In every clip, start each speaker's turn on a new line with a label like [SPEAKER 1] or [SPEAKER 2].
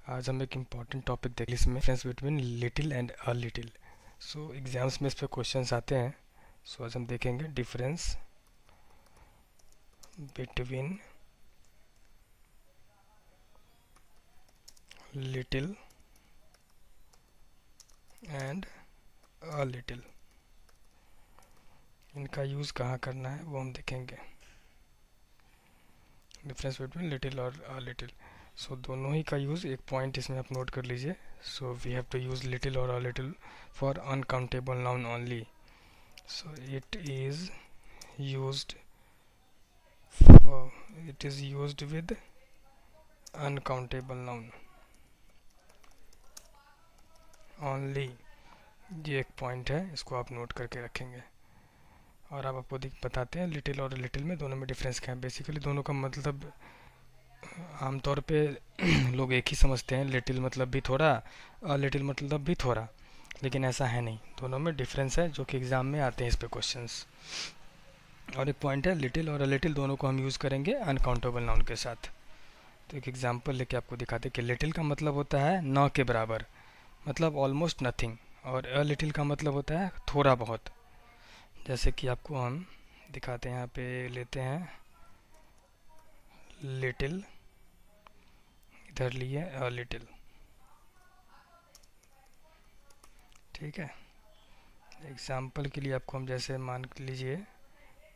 [SPEAKER 1] आज हम एक इम्पॉर्टेंट टॉपिक देख इसमें difference between little and a little. So exams में इस पर क्वेश्चंस आते हैं। सो आज हम देखेंगे difference between little and a little. इनका यूज़ कहाँ करना है वो हम देखेंगे। डिफरेंस बिटवीन लिटिल और अ लिटिल। सो दोनों ही का यूज़, एक पॉइंट इसमें आप नोट कर लीजिए। So we have to use little और a little for uncountable noun only. So used it is used with uncountable noun only। ये एक पॉइंट है, इसको आप नोट करके रखेंगे। और अब आपको बताते हैं लिटिल और लिटिल में दोनों में डिफरेंस क्या है। बेसिकली दोनों का मतलब आमतौर पे लोग एक ही समझते हैं, लिटिल मतलब भी थोड़ा और लिटिल मतलब भी थोड़ा, लेकिन ऐसा है नहीं, दोनों में डिफरेंस है जो कि एग्ज़ाम में आते हैं इस पे क्वेश्चंस। और एक पॉइंट है, लिटिल और लिटिल दोनों को हम यूज़ करेंगे अनकाउंटेबल नाउन के साथ। तो एक एग्जांपल लेके आपको दिखाते कि लिटिल का मतलब होता है न के बराबर, मतलब ऑलमोस्ट नथिंग, और अ लिटिल का मतलब होता है थोड़ा बहुत। जैसे कि आपको हम दिखाते हैं, यहाँ पे लेते हैं लिटिल, इधर लिए अ लिटिल, ठीक है। एग्जांपल के लिए आपको हम जैसे मान लीजिए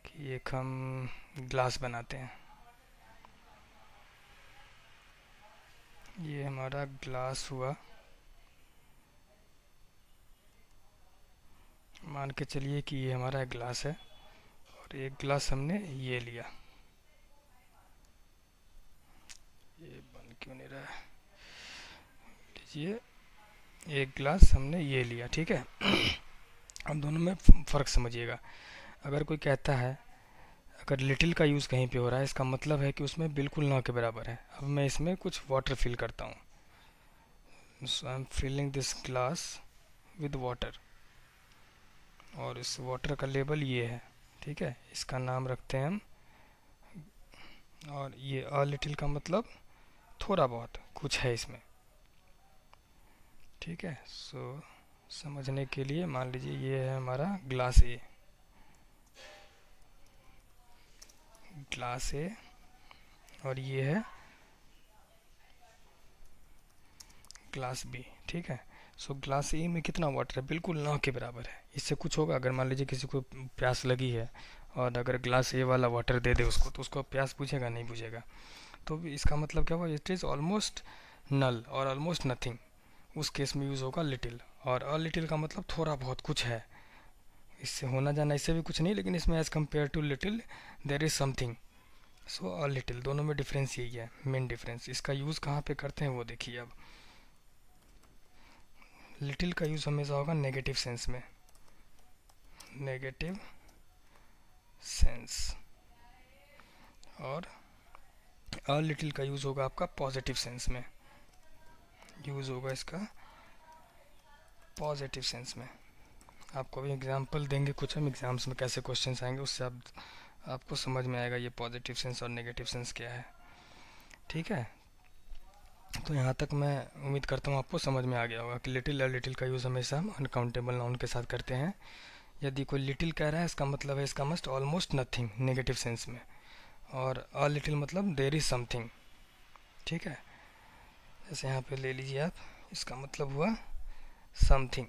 [SPEAKER 1] कि एक हम ग्लास बनाते हैं, ये हमारा ग्लास हुआ। मान के चलिए कि ये हमारा ग्लास है और एक ग्लास हमने ये लिया। ये बन क्यों नहीं रहा है, लीजिए एक ग्लास हमने ये लिया, ठीक है। अब दोनों में फ़र्क समझिएगा। अगर कोई कहता है, अगर लिटिल का यूज़ कहीं पे हो रहा है, इसका मतलब है कि उसमें बिल्कुल ना के बराबर है। अब मैं इसमें कुछ वाटर फिल करता हूँ। So I am filling this glass with water, और इस वाटर का लेवल ये है, ठीक है। इसका नाम रखते हैं हम, और ये अ लिटिल का मतलब थोड़ा बहुत कुछ है इसमें, ठीक है। सो समझने के लिए मान लीजिए ये है हमारा ग्लास ए, ग्लास ए, और ये है ग्लास बी, ठीक है। सो ग्लास ए में कितना वाटर है, बिल्कुल ना के बराबर है। इससे कुछ होगा, अगर मान लीजिए किसी को प्यास लगी है और अगर ग्लास ए वाला वाटर दे दे उसको, तो उसको प्यास बुझेगा नहीं बुझेगा। तो इसका मतलब क्या हुआ, इट इज़ ऑलमोस्ट नल और ऑलमोस्ट नथिंग, उस केस में यूज़ होगा लिटिल। और अ लिटिल का मतलब थोड़ा बहुत कुछ है, इससे होना जाना इससे भी कुछ नहीं, लेकिन इसमें as compare to little there is something. So a little, दोनों में डिफरेंस यही है, मेन डिफरेंस। इसका यूज़ कहाँ पे करते हैं वो देखिए। अब लिटिल का यूज़ हमेशा होगा नेगेटिव सेंस में, नेगेटिव सेंस, और अ लिटिल का यूज़ होगा आपका पॉजिटिव सेंस में, यूज़ होगा इसका पॉजिटिव सेंस में। आपको भी एग्जांपल देंगे कुछ हम एग्जाम्स में, कैसे क्वेश्चंस आएंगे, उससे आपको समझ में आएगा ये पॉजिटिव सेंस और नेगेटिव सेंस क्या है, ठीक है। तो यहाँ तक मैं उम्मीद करता हूँ आपको समझ में आ गया होगा कि लिटिल और लिटिल का यूज़ हमेशा हम अनकाउंटेबल नाउन के साथ करते हैं। यदि कोई लिटिल कह रहा है, इसका मतलब है इसका must almost nothing negative sense में, और अ लिटिल मतलब देर इज़ समथिंग, ठीक है। जैसे यहाँ पे ले लीजिए आप, इसका मतलब हुआ समथिंग,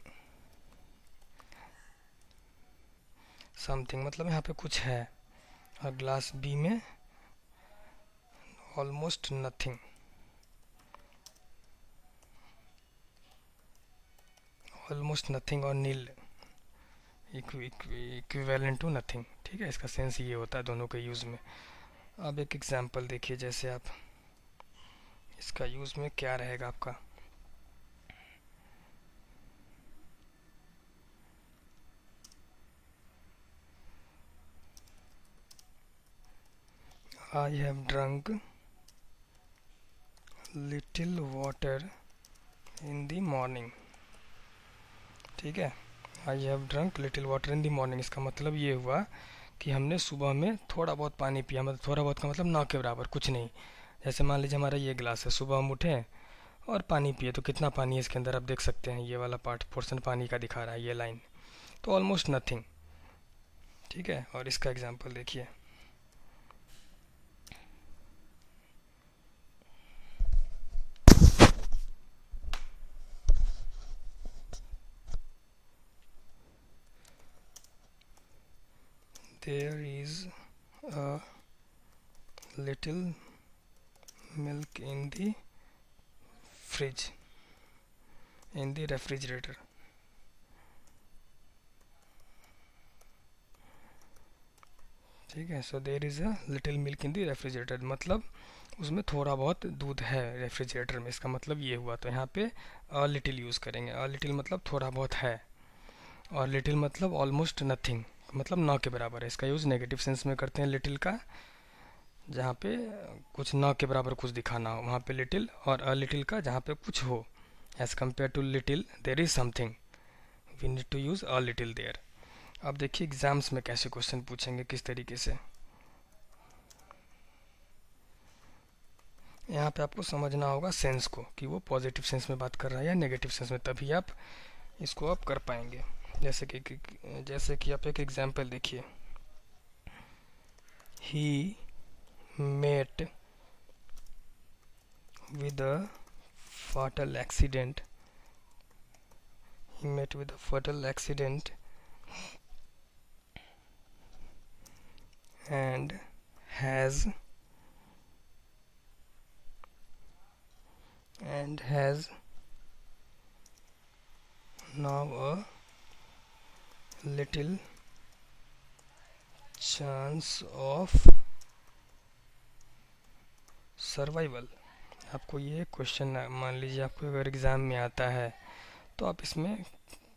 [SPEAKER 1] समथिंग मतलब यहाँ पे कुछ है। और ग्लास बी में ऑलमोस्ट नथिंग, ऑलमोस्ट नथिंग और नील इक्विवेलेंट टू नथिंग, ठीक है। इसका सेंस ये होता है दोनों के यूज़ में। अब एक एग्जांपल देखिए, जैसे आप इसका यूज़ में क्या रहेगा आपका। I have drunk little water in the morning, ठीक है। I have drunk little water in the morning, इसका मतलब ये हुआ कि हमने सुबह में थोड़ा बहुत पानी पिया, मतलब थोड़ा बहुत का मतलब ना के बराबर कुछ नहीं। जैसे मान लीजिए हमारा ये गिलास है, सुबह हम उठे और पानी पिए तो कितना पानी है इसके अंदर आप देख सकते हैं, ये वाला पार्ट पोर्शन पानी का दिखा रहा है ये लाइन, तो ऑलमोस्ट नथिंग। ठीक है, और इसका एग्जांपल देखिए, there is a little milk in the fridge, in the refrigerator। ठीक है, so there is a little milk in the refrigerator, मतलब उसमें थोड़ा बहुत दूध है रेफ्रिजरेटर में, इसका मतलब ये हुआ। तो यहाँ पे अ लिटिल यूज़ करेंगे, अ लिटिल मतलब थोड़ा बहुत है, और लिटिल मतलब ऑलमोस्ट नथिंग, मतलब ना के बराबर है। इसका यूज़ नेगेटिव सेंस में करते हैं लिटिल का, जहाँ पे कुछ ना के बराबर कुछ दिखाना हो वहाँ पे लिटिल, और अ लिटिल का जहाँ पे कुछ हो, as compare to little there is something, we need to use a little there. अब देखिए एग्जाम्स में कैसे क्वेश्चन पूछेंगे, किस तरीके से। यहाँ पे आपको समझना होगा सेंस को, कि वो पॉजिटिव सेंस में बात कर रहा है या नेगेटिव सेंस में, तभी आप इसको आप कर पाएंगे। जैसे कि आप एक एग्जाम्पल देखिए, he met with a fatal accident, he met with a fatal accident and has now a little chance of survival. आपको ये क्वेश्चन मान लीजिए आपको अगर एग्ज़ाम में आता है, तो आप इसमें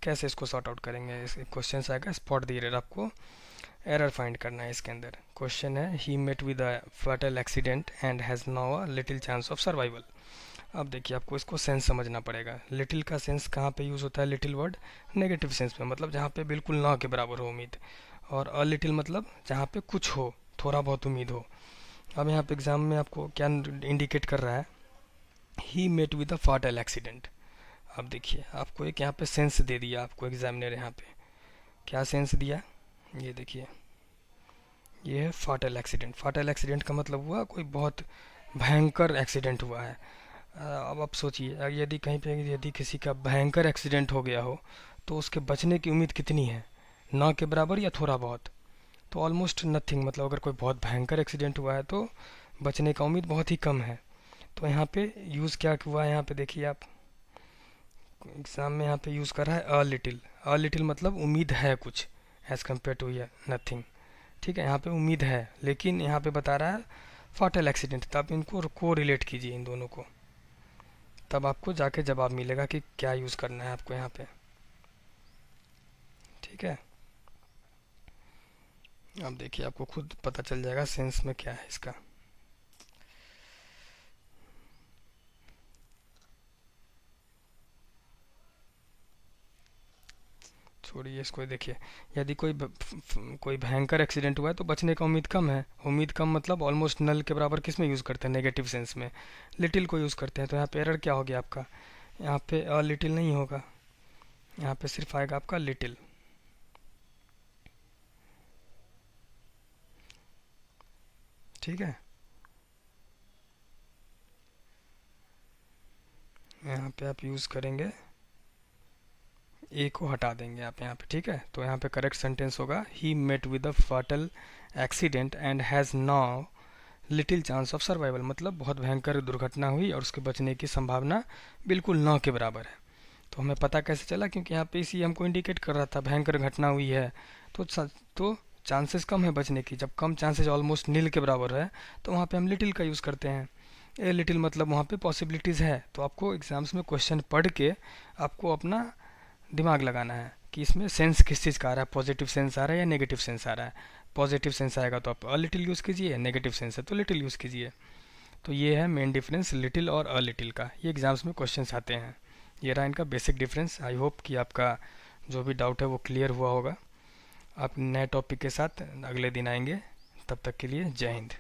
[SPEAKER 1] कैसे इसको सॉर्ट आउट करेंगे। इस क्वेश्चन से आएगा स्पॉट द एरर, आपको एरर फाइंड करना है इसके अंदर। क्वेश्चन है he met with a fatal accident and has now a little chance of survival. अब देखिए आपको इसको सेंस समझना पड़ेगा। लिटिल का सेंस कहाँ पे यूज़ होता है, लिटिल वर्ड नेगेटिव सेंस में, मतलब जहाँ पे बिल्कुल ना के बराबर हो उम्मीद, और अ लिटिल मतलब जहाँ पे कुछ हो, थोड़ा बहुत उम्मीद हो। अब यहाँ पे एग्ज़ाम में आपको क्या इंडिकेट कर रहा है, ही मेट विद अ फाटल एक्सीडेंट। अब देखिए आपको एक यहाँ पे सेंस दे दिया आपको एग्जामिनर, यहाँ पे क्या सेंस दिया, ये देखिए, ये है फाटल एक्सीडेंट। फाटल एक्सीडेंट का मतलब हुआ कोई बहुत भयंकर एक्सीडेंट हुआ है। अब आप सोचिए, यदि कहीं पे यदि किसी का भयंकर एक्सीडेंट हो गया हो, तो उसके बचने की उम्मीद कितनी है, ना के बराबर या थोड़ा बहुत, तो ऑलमोस्ट नथिंग। मतलब अगर कोई बहुत भयंकर एक्सीडेंट हुआ है तो बचने का उम्मीद बहुत ही कम है। तो यहाँ पे यूज़ क्या हुआ है, यहाँ पे देखिए आप एग्ज़ाम में यहाँ पे यूज़ कर रहा है अ लिटिल। अ लिटिल मतलब उम्मीद है कुछ, एज़ कम्पेयर टू या नथिंग। ठीक है, यहाँ पे उम्मीद है, लेकिन यहाँ पे बता रहा है फाटल एक्सीडेंट, तब इनको को रिलेट कीजिए इन दोनों को, तब आपको जाके जवाब मिलेगा कि क्या यूज़ करना है आपको यहाँ पे। ठीक है, अब देखिए आपको खुद पता चल जाएगा सेंस में क्या है इसका। छोड़िए इसको, देखिए यदि कोई भयंकर एक्सीडेंट हुआ है तो बचने का उम्मीद कम है। उम्मीद कम मतलब ऑलमोस्ट नल के बराबर किस में यूज़ करते हैं, नेगेटिव सेंस में, लिटिल को यूज़ करते हैं। तो यहाँ पे एरर क्या हो गया आपका, यहाँ पे अ लिटिल नहीं होगा, यहाँ पे सिर्फ आएगा आपका लिटिल। ठीक है, यहाँ पे आप यूज़ करेंगे, ए को हटा देंगे आप यहाँ पे। ठीक है, तो यहाँ पे करेक्ट सेंटेंस होगा ही मेट विद अ फाटल accident and has now little chance of survival, मतलब बहुत भयंकर दुर्घटना हुई और उसके बचने की संभावना बिल्कुल न के बराबर है। तो हमें पता कैसे चला, क्योंकि यहाँ पे इसी हमको इंडिकेट कर रहा था भयंकर घटना हुई है, तो चांसेस कम है बचने की। जब कम चांसेस ऑलमोस्ट नील के बराबर है, तो वहाँ पे हम लिटिल का यूज़ करते हैं। ए लिटिल मतलब वहाँ पे पॉसिबिलिटीज़ है। तो आपको एग्जाम्स में क्वेश्चन पढ़ के आपको अपना दिमाग लगाना है कि इसमें सेंस किस चीज़ का आ रहा है, पॉजिटिव सेंस आ रहा है या नेगेटिव सेंस आ रहा है। पॉजिटिव सेंस आएगा तो आप अ लिटिल यूज़ कीजिए, नेगेटिव सेंस है तो लिटिल यूज़ कीजिए। तो ये है मेन डिफरेंस लिटिल और अ लिटिल का, ये एग्ज़ाम्स में क्वेश्चंस आते हैं। ये रहा इनका बेसिक डिफरेंस। आई होप कि आपका जो भी डाउट है वो क्लियर हुआ होगा। आप नए टॉपिक के साथ अगले दिन आएंगे, तब तक के लिए जय हिंद।